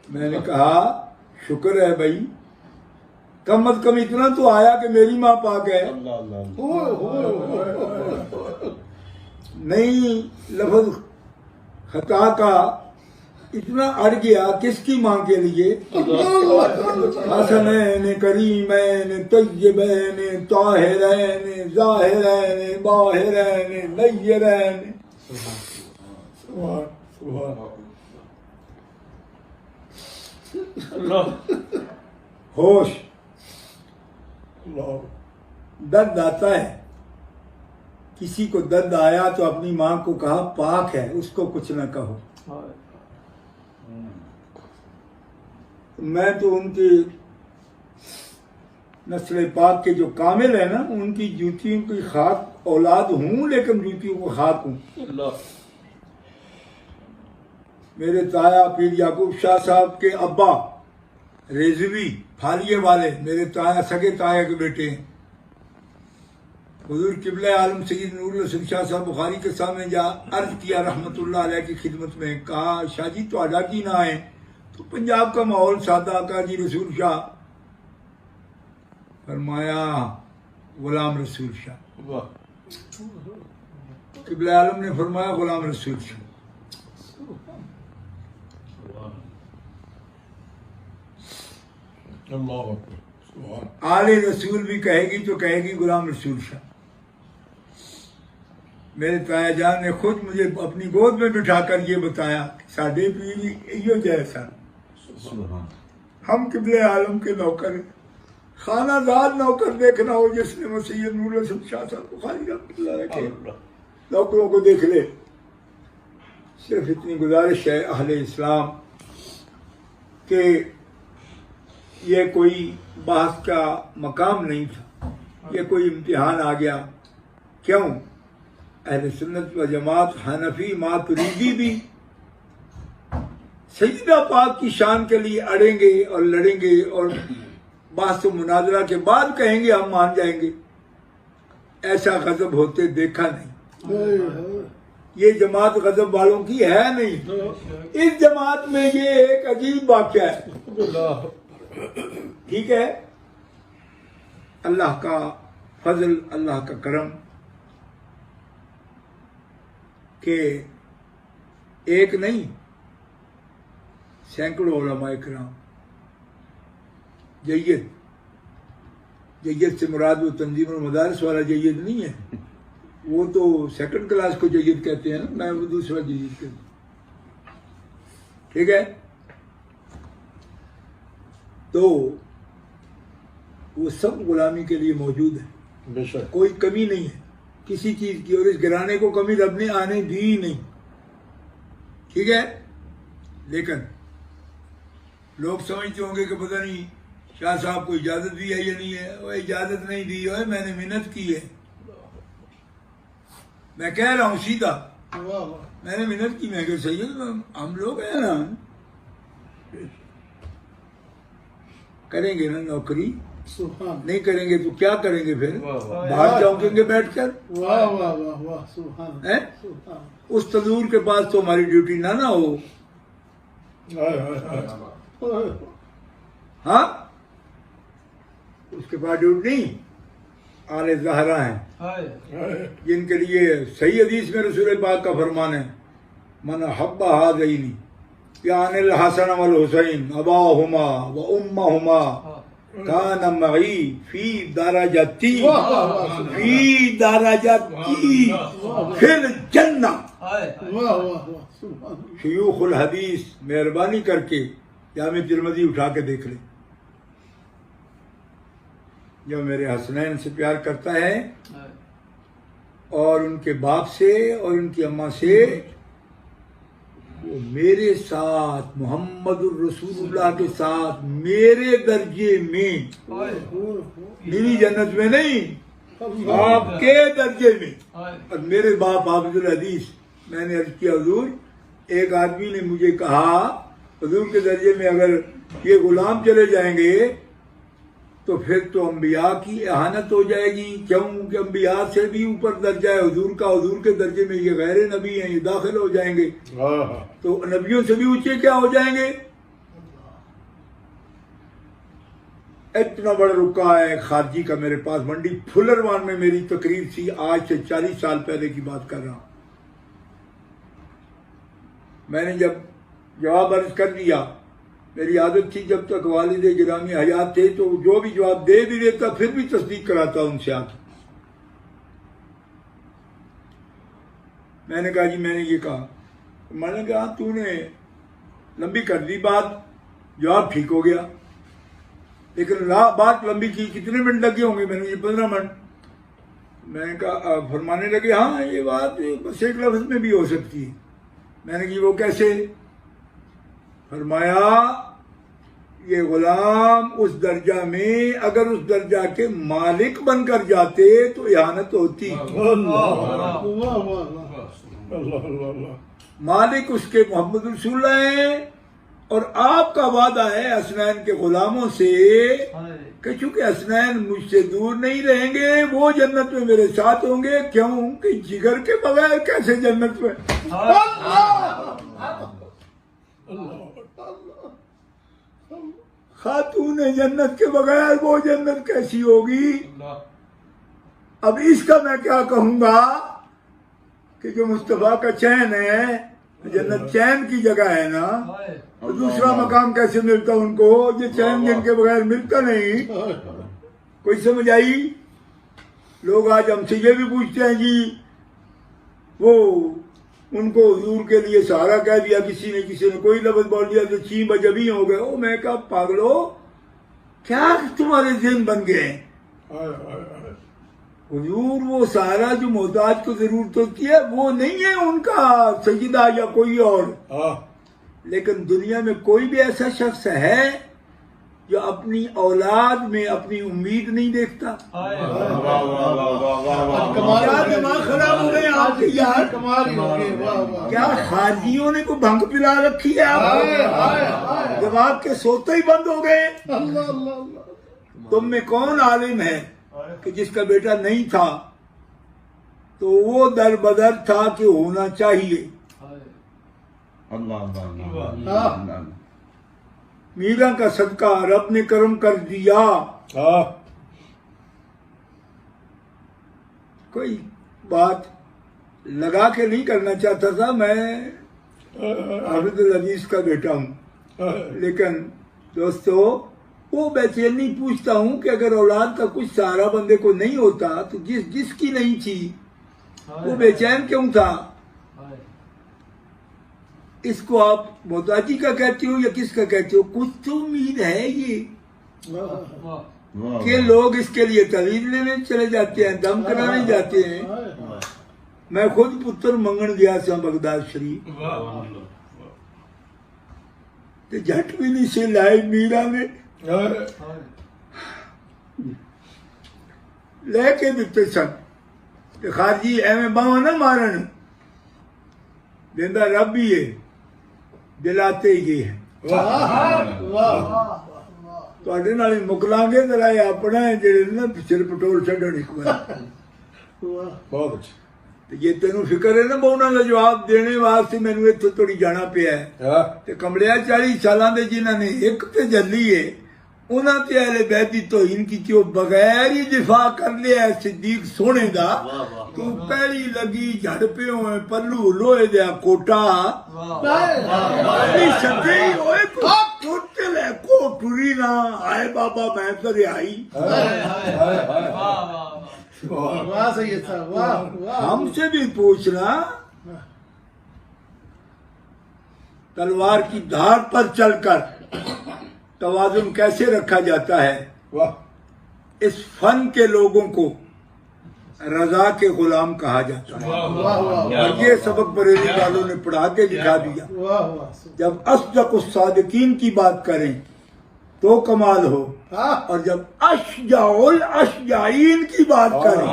میں نے کہا شکر ہے بھائی، کم از کم اتنا تو آیا کہ میری ماں پاک ہے۔ نہیں، لفظ خطا کا اتنا اڑ گیا کس کی ماں کے لیے؟ حسنین کریمین طیبین طاہرین ظاہرین باہرین نیرین۔ ہوش، درد آتا ہے، کسی کو درد آیا تو اپنی ماں کو کہا پاک ہے، اس کو کچھ نہ کہو۔ میں تو ان کی نسل پاک کے جو کامل ہیں نا، ان کی جوتیوں کی خاک اولاد ہوں، لیکن جوتیوں کو خاک ہوں۔ میرے تایا پیر یعقوب شاہ صاحب کے ابا ریزوی پھالیے والے میرے تایا سگے تایا کے بیٹے ہیں۔ حضور قبلہ عالم سید نور الحسن شاہ صاحب بخاری کے سامنے جا عرض کیا رحمت اللہ علیہ کی خدمت میں، کہا شاہ جی تو اڈا کی نہ آئے تو پنجاب کا ماحول سادہ، کہا جی رسول شاہ، فرمایا غلام رسول شاہ۔ قبلہ عالم نے فرمایا غلام رسول شاہ۔ آل رسول بھی کہے گی تو کہے گی غلام رسول شاہ۔ میرے تایا جان نے خود مجھے اپنی گود میں بٹھا کر یہ بتایا کہ ساڈے پیر ایو جیسا، ہم قبلہ عالم کے نوکر ہیں، خانہ دار نوکر دیکھنا ہو جس نے سید نور الحسن شاہ صاحب بخاری رحمۃ اللہ علیہ کے نوکروں کو دیکھ لے۔ صرف اتنی گزارش ہے اہل اسلام کہ یہ کوئی بحث کا مقام نہیں تھا، یہ کوئی امتحان آ گیا۔ کیوں؟ اہل سنت و جماعت حنفی ماتریدی بھی سیدہ پاک کی شان کے لیے اڑیں گے اور لڑیں گے، اور بحث و مناظرہ کے بعد کہیں گے ہم مان جائیں گے۔ ایسا غضب ہوتے دیکھا نہیں۔ یہ جماعت غضب والوں کی ہے نہیں۔ اس جماعت میں یہ ایک عجیب واقعہ ہے، ٹھیک ہے؟ اللہ کا فضل، اللہ کا کرم کہ ایک نہیں سینکڑوں علماء کرام جید سے مراد وہ تنظیم المدارس والا جید نہیں ہے، وہ تو سیکنڈ کلاس کو جید کہتے ہیں نا، میں وہ دوسرا جید کہتا ہوں، ٹھیک ہے؟ تو وہ سب غلامی کے لیے موجود ہے، بے شک کوئی کمی نہیں ہے کسی چیز کی، اور اس گھرانے کو کمی رب نے آنے دی نہیں، ٹھیک ہے؟ لیکن لوگ سمجھتے ہوں گے کہ پتہ نہیں شاہ صاحب کو اجازت دی ہے یا نہیں ہے۔ وہ اجازت نہیں دی ہے، میں نے منت کی ہے، میں کہہ رہا ہوں سیدھا، میں نے منت کی، میں کہ سید ہم لوگ ہیں نا، کریں گے نا نوکری، نہیں کریں گے تو کیا کریں گے پھر؟ باہر چونکیں گے بیٹھ کر؟ اس تندور کے پاس تو ہماری ڈیوٹی نہ ہو۔ ہاں، اس کے بعد ڈیوٹی نہیں۔ آل زہرا ہیں جن کے لیے صحیح حدیث میں رسول پاک کا فرمان ہے، من حب ہذین یعنی الحسن والحسین اباہما و امہما کان معی فی درجتی فی الجنہ۔ شیوخ الحدیث مہربانی کر کے جامع ترمذی اٹھا کے دیکھ لیں۔ جو میرے حسنین سے پیار کرتا ہے اور ان کے باپ سے اور ان کی اماں سے، وہ میرے ساتھ محمد الرسول اللہ کے ساتھ میرے درجے میں، میری جنت میں نہیں، آپ کے درجے میں۔ اور میرے باپ حافظ الحدیث، میں نے عرض کیا حضور، ایک آدمی نے مجھے کہا حضور کے درجے میں اگر یہ غلام چلے جائیں گے تو پھر تو انبیاء کی اہانت ہو جائے گی، کیوں کہ انبیاء سے بھی اوپر درجہ ہے حضور کا، حضور کے درجے میں یہ غیر نبی ہیں، یہ داخل ہو جائیں گے، تو نبیوں سے بھی اونچے کیا ہو جائیں گے؟ اتنا بڑا رکا ہے خارجی کا میرے پاس، منڈی پھلروان میں میری تقریر تھی، آج سے 40 سال پہلے کی بات کر رہا ہوں۔ میں نے جب جواب عرض کر دیا، میری عادت تھی جب تک والد گرامی حیات تھے تو جو بھی جواب دے بھی دیتا پھر بھی تصدیق کراتا ان سے آ کے۔ میں نے کہا جی میں نے یہ کہا، میں نے کہا تو نے لمبی کر دی بات، جواب ٹھیک ہو گیا، لیکن بات لمبی کی، کتنے منٹ لگے ہوں گے؟ میں نے یہ 15 منٹ۔ میں نے کہا، فرمانے لگے ہاں یہ بات بس ایک لفظ میں بھی ہو سکتی ہے۔ میں نے کہا وہ کیسے؟ فرمایا یہ غلام اس درجہ میں اگر اس درجہ کے مالک بن کر جاتے تو اہانت ہوتی، مالک اس کے محمد رسول اللہ ہیں، اور آپ کا وعدہ ہے حسنین کے غلاموں سے کہ چونکہ حسنین مجھ سے دور نہیں رہیں گے، وہ جنت میں میرے ساتھ ہوں گے، کیوں کہ جگر کے بغیر کیسے جنت میں؟ خاتون جنت کے بغیر وہ جنت کیسی ہوگی؟ اب اس کا میں کیا کہوں گا کہ جو مصطفیٰ کا چین ہے، جنت چین کی جگہ ہے نا، تو دوسرا مقام کیسے ملتا ان کو؟ یہ چین جن کے بغیر ملتا نہیں۔ کوئی سمجھ آئی؟ لوگ آج ہم سے یہ بھی پوچھتے ہیں جی وہ ان کو حضور کے لیے سہارا کہہ دیا کسی نے کوئی لفظ بول دیا تو چین بجبی ہو گئے۔ او میں کہا پاگلو کیا تمہارے ذہن بن گئے ہیں؟ حضور وہ سہارا جو محتاج کو ضرورت ہوتی ہے وہ نہیں ہے ان کا سیدہ یا کوئی اور، لیکن دنیا میں کوئی بھی ایسا شخص ہے جو اپنی اولاد میں اپنی امید نہیں دیکھتا؟ کیا دماغ خراب ہو گئے آپ کے یار؟ کیا خارجیوں نے کو بھنگ پلا رکھی ہے آپ؟ دماغ کے سوتے ہی بند ہو گئے۔ تم میں کون عالم ہے کہ جس کا بیٹا نہیں تھا تو وہ در بدر تھا کہ ہونا چاہیے؟ میرا کا صدقہ رب نے کرم کر دیا۔ کوئی بات لگا کے نہیں کرنا چاہتا تھا، میں حافظ العزیز کا بیٹا ہوں، لیکن دوستو وہ بے چینی پوچھتا ہوں کہ اگر اولاد کا کچھ سہارا بندے کو نہیں ہوتا تو جس کی نہیں تھی وہ بے چین کیوں تھا؟ اس کو آپ محتاجی کا کہتے ہو یا کس کا کہتے ہو؟ کچھ تو امید ہے یہ کہ لوگ اس کے لیے تعویذ لینے چلے جاتے ہیں، دم کرانے جاتے ہیں۔ میں خود پتر منگن گیا سا بغداد شریف، تو جھٹ بھی نہیں سے لائے میرا نے لے کے دیتے سن، خارجی ایویں باواں نہ مارن، دیندہ رب ہی ہے، دلاتے ہی ہے۔ تواڈے نال مکلاں گے ذرا اپنا جڑے نا سر پٹول چھڈن ایک بار۔ بہت اچھا، یہ تینوں فکر ہے نا بہنا کا جواب دینے واسطے مینوں اتھے توڑی جانا پیا ہے، تے کملیا 40 سالاں دے جنہاں نے ایک تے جلی ہے انہاں تے اہل بیت دی توہین کیتی، او بغیر ہی دفاع کر لیا صدیق سونے دا۔ تو پہلی لگی جھڑ پہ ہوئے پلو لوہے دیا کوٹا سدے ہوئے کوٹے لے کو ٹری نہ آئے بابا میں تو رہائی۔ ہم سے بھی پوچھنا تلوار کی دھار پر چل کر توازن کیسے رکھا جاتا ہے؟ اس فن کے لوگوں کو رضا کے غلام کہا جاتا ہے، اور یہ سبق بریلی والوں نے پڑھا کے دکھا دیا۔ جب اصدق الصادقین کی بات کریں تو کمال ہو، اور جب اشجع الاشجعین کی بات کریں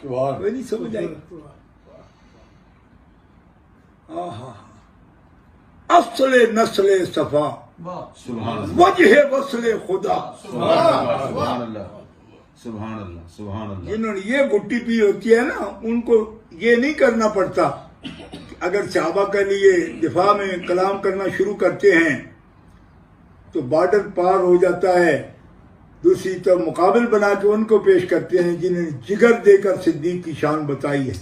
کوئی نہیں سمجھ آئی۔ اصل نسل صفا سبحان اللہ وجہ وصل خدا. سبحان اللہ سبحان اللہ سبحان اللہ. جنہوں نے یہ گٹی پی ہوتی ہے نا ان کو یہ نہیں کرنا پڑتا. اگر صحابہ کے لیے دفاع میں کلام کرنا شروع کرتے ہیں تو بارڈر پار ہو جاتا ہے. دوسری طرف مقابل بنا کے ان کو پیش کرتے ہیں جنہیں جگر دے کر صدیق کی شان بتائی ہے.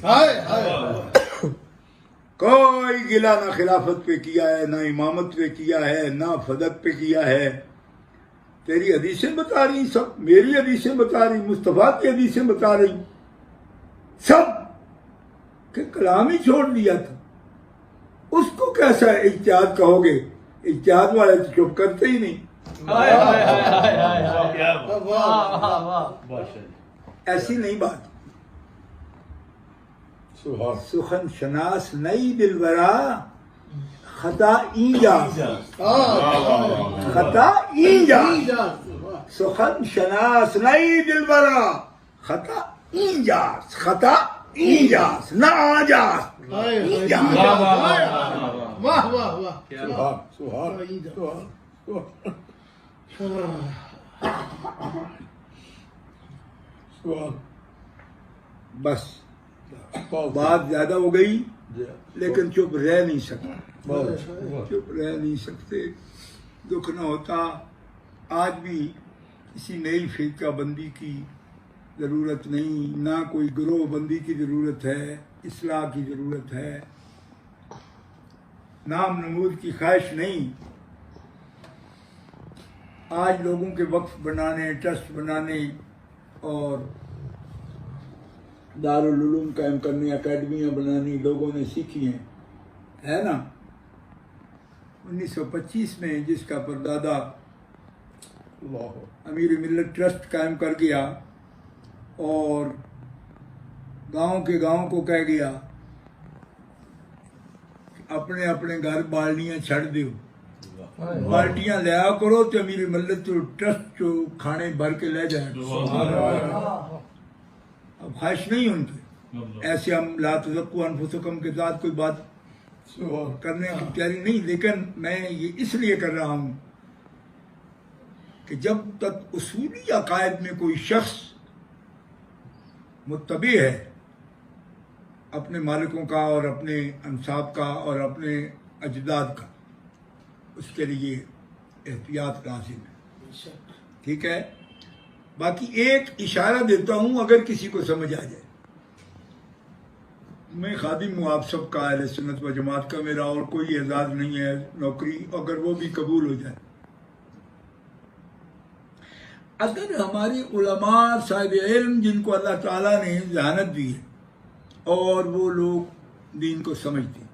کوئی گلہ نہ خلافت پہ کیا ہے، نہ امامت پہ کیا ہے، نہ فدق پہ کیا ہے. تیری حدیثیں بتا رہی سب، میری حدیثیں بتا رہی، مصطفیٰ کی حدیثیں بتا رہی سب، کہ کلام ہی چھوڑ دیا تھا. اس کو کیسا اجتہاد کہو گے؟ اجتہاد والے تو چپ کرتے ہی نہیں. ایسی نہیں بات. سخن شناس نئی دلبرا خطا اینجاز، خطا اینجاز. سخن شناس نئی دلبرا خطا اینجاز، خطا اینجاز نہ آجاز. بس بات زیادہ ہو گئی لیکن چپ رہ نہیں سکتا، چپ رہ نہیں سکتے. دکھ نہ ہوتا. آج بھی کسی نئی فرقہ بندی کی ضرورت نہیں، نہ کوئی گروہ بندی کی ضرورت ہے. اصلاح کی ضرورت ہے. نام نمود کی خواہش نہیں. آج لوگوں کے وقف بنانے، ٹرسٹ بنانے اور دارالعلوم قائم کرنے، اکیڈمیاں بنانی لوگوں نے سیکھی ہیں، ہے نا. 1925 میں جس کا پردادا امیر ملت ٹرسٹ قائم کر گیا اور گاؤں کے گاؤں کو کہہ گیا اپنے اپنے گھر بالٹیاں چھڑ دیو، بالٹیاں لیا کرو تو امیر ملت ٹرسٹ جو کھانے بھر کے لے جائیں. اب خواہش نہیں ان کی. ایسے ہم لا تزکوا انفسکم کے ساتھ کوئی بات کرنے کی تیاری نہیں، لیکن میں یہ اس لیے کر رہا ہوں کہ جب تک اصولی عقائد میں کوئی شخص متبع ہے اپنے مالکوں کا اور اپنے انصاب کا اور اپنے اجداد کا، اس کے لیے احتیاط لازم ہے. ٹھیک ہے. باقی ایک اشارہ دیتا ہوں اگر کسی کو سمجھ آ جائے. میں خادم ہوں آپ سب کا، اہل سنت و جماعت کا. میرا اور کوئی اعزاز نہیں ہے نوکری، اگر وہ بھی قبول ہو جائے. اگر ہماری علماء صاحب علم جن کو اللہ تعالیٰ نے ذہانت دی ہے اور وہ لوگ دین کو سمجھتے ہیں،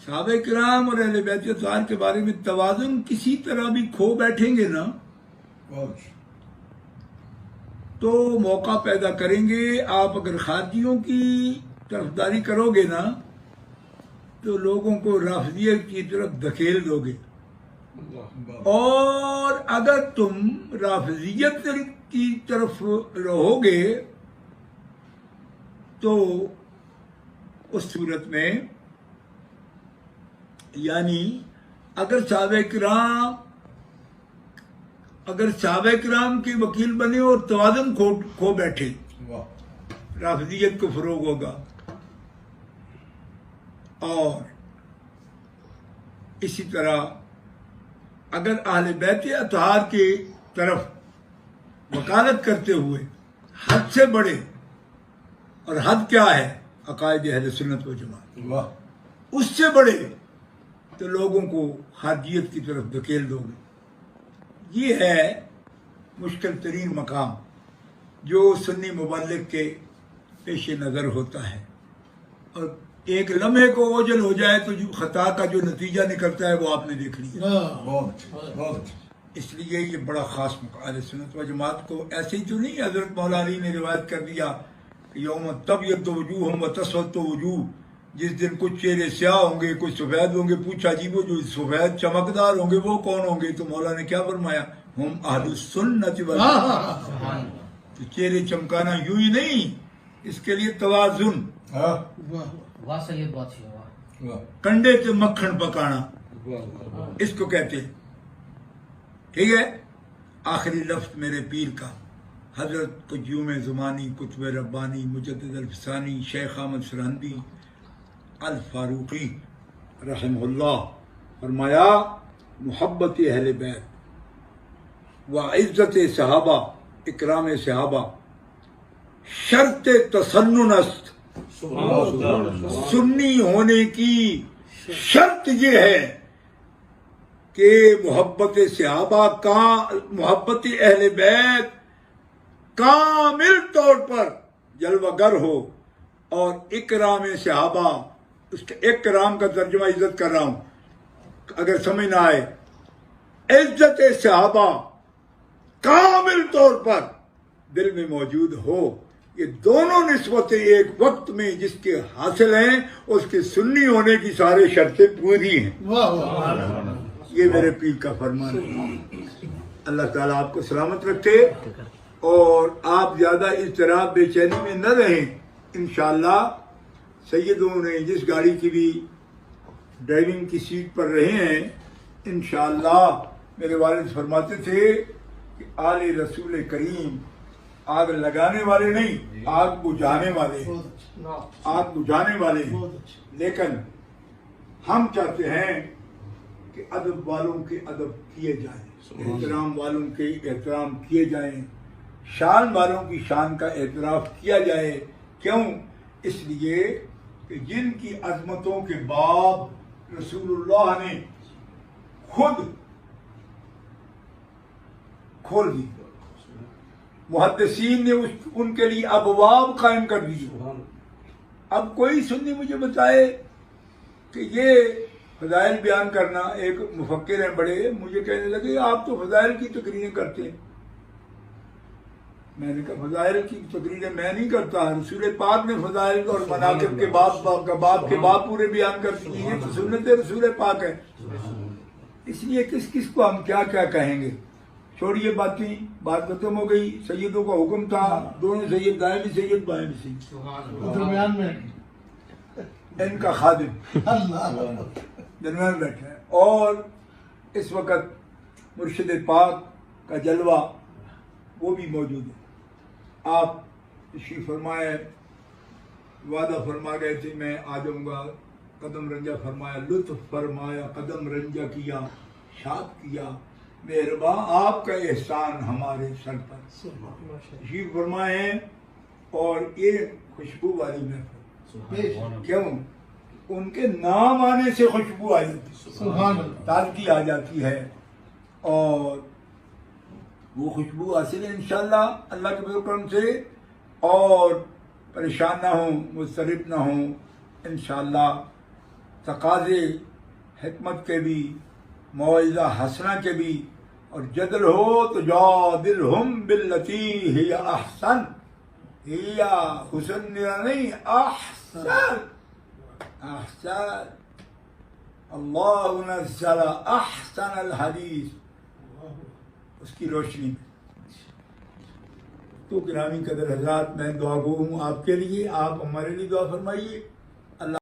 صحابہ کرام اور اہل بیت اطہار کے بارے میں توازن کسی طرح بھی کھو بیٹھیں گے نا تو موقع پیدا کریں گے. آپ اگر خارجیوں کی طرفداری کرو گے نا تو لوگوں کو رافضیت کی طرف دھکیل دو گے، اور اگر تم رافضیت کی طرف رہو گے تو اس صورت میں یعنی اگر صحابہ کرام کے وکیل بنے اور توازن کھو بیٹھے، رافضیت کو فروغ ہوگا. اور اسی طرح اگر اہل بیت اطہار کی طرف وکالت کرتے ہوئے حد سے بڑھے، اور حد کیا ہے؟ عقائد اہل سنت و جماعت، اس سے بڑھے تو لوگوں کو خارجیت کی طرف دھکیل دو گے. یہ ہے مشکل ترین مقام جو سنی مبلغ کے پیش نظر ہوتا ہے. اور ایک لمحے کو اوجل ہو جائے تو جو خطا کا جو نتیجہ نکلتا ہے وہ آپ نے دیکھ لیا. اس لیے یہ بڑا خاص مقام ہے سنت و جماعت کو. ایسے ہی تو نہیں حضرت مولا علی نے روایت کر دیا کہ یوم تبیض وجوہ و تسود وجوہ، جس دن کچھ چہرے سیاہ ہوں گے کچھ سفید ہوں گے. پوچھا جی وہ جو سفید چمکدار ہوں گے وہ کون ہوں گے؟ تو مولا نے کیا فرمایا؟ ہم اہل السنت والجماعہ. تو چہرے چمکانا یوں ہی نہیں، اس کے لیے توازن. واہ سید بات ہے. کنڈے سے مکھن پکانا اس کو کہتے ہیں. ٹھیک ہے. آخری لفظ میرے پیر کا حضرت قیوم زمانی قطب ربانی مجدد الفسانی شیخ احمد سرہندی الفاروقی رحمہ اللہ فرمایا محبت اہل بیت و عزت صحابہ اکرام صحابہ شرط تسنن است. سنی ہونے کی شرط یہ ہے کہ محبت صحابہ کا محبت اہل بیت کامل طور پر جلوہ گر ہو اور اکرام صحابہ اس کے اکرام کا ترجمہ عزت کر رہا ہوں اگر سمجھ نہ آئے عزت صحابہ کامل طور پر دل میں موجود ہو. یہ دونوں نسبتیں ایک وقت میں جس کے حاصل ہیں اس کے سنی ہونے کی سارے شرطیں پوری ہیں. یہ میرے پیر کا فرمان ہے. اللہ تعالیٰ آپ کو سلامت رکھے اور آپ زیادہ اضطراب بے چینی میں نہ رہیں. انشاءاللہ سیدوں نے جس گاڑی کی بھی ڈرائیونگ کی سیٹ پر رہے ہیں انشاءاللہ میرے والد فرماتے تھے کہ آل رسول کریم آگ لگانے والے نہیں آگ بجھانے والے ہیں. آگ بجھانے والے ہیں. لیکن ہم چاہتے ہیں کہ ادب والوں کے ادب کیے جائیں, احترام والوں کے احترام کیے جائیں, شان والوں کی شان کا اعتراف کیا جائے. کیوں؟ اس لیے کہ جن کی عظمتوں کے باب رسول اللہ نے خود کھول دی, محدثین نے ان کے لیے ابواب قائم کر دی. اب کوئی سنی مجھے بتائے کہ یہ فضائل بیان کرنا, ایک مفکر ہیں بڑے, مجھے کہنے لگے آپ تو فضائل کی تقریریں کرتے ہیں. میں نے کہا فضائل کی تقریریں میں نہیں کرتا, رسول پاک نے فضائل اور مناقب کے باب کے باب پورے بیان کر دیے ہیں. تو سنت رسول پاک ہے. اس لیے کس کس کو ہم کیا کیا کہیں گے. چھوڑیے باتیں, بات ختم ہو گئی. سیدوں کا حکم تھا, دونوں سید دائیں بھی سید بائیں بھی سید, درمیان میں ان کا خادم درمیان بیٹھا ہے. اور اس وقت مرشد پاک کا جلوہ وہ بھی موجود ہے. آپ تشریف فرمائے, وعدہ فرما گئے تھے میں آ جاؤں گا, قدم رنجہ فرمایا, لطف فرمایا, قدم رنجہ کیا, شاد کیا. مہرباں آپ کا احسان ہمارے سر پر. تشریف فرمائے اور یہ خوشبو والی محفل, کیوں؟ ان کے نام آنے سے خوشبو آ جاتی, تازگی آ جاتی ہے. اور وہ خوشبو حاصل ہے انشاءاللہ اللہ کے فضل و کرم سے, اور پریشان نہ ہوں, مضطرب نہ ہوں. انشاءاللہ تقاضے حکمت کے بھی, موعظہ حسنہ کے بھی, اور جدل ہو تو جادلہم باللتی ہی احسن, ہی حسن نہیں احسن, احسن. اللہ نزل احسن الحدیث, اس کی روشنی میں. تو گرامی قدر حضرات, میں دعا گو ہوں آپ کے لیے, آپ ہمارے لیے دعا فرمائیے.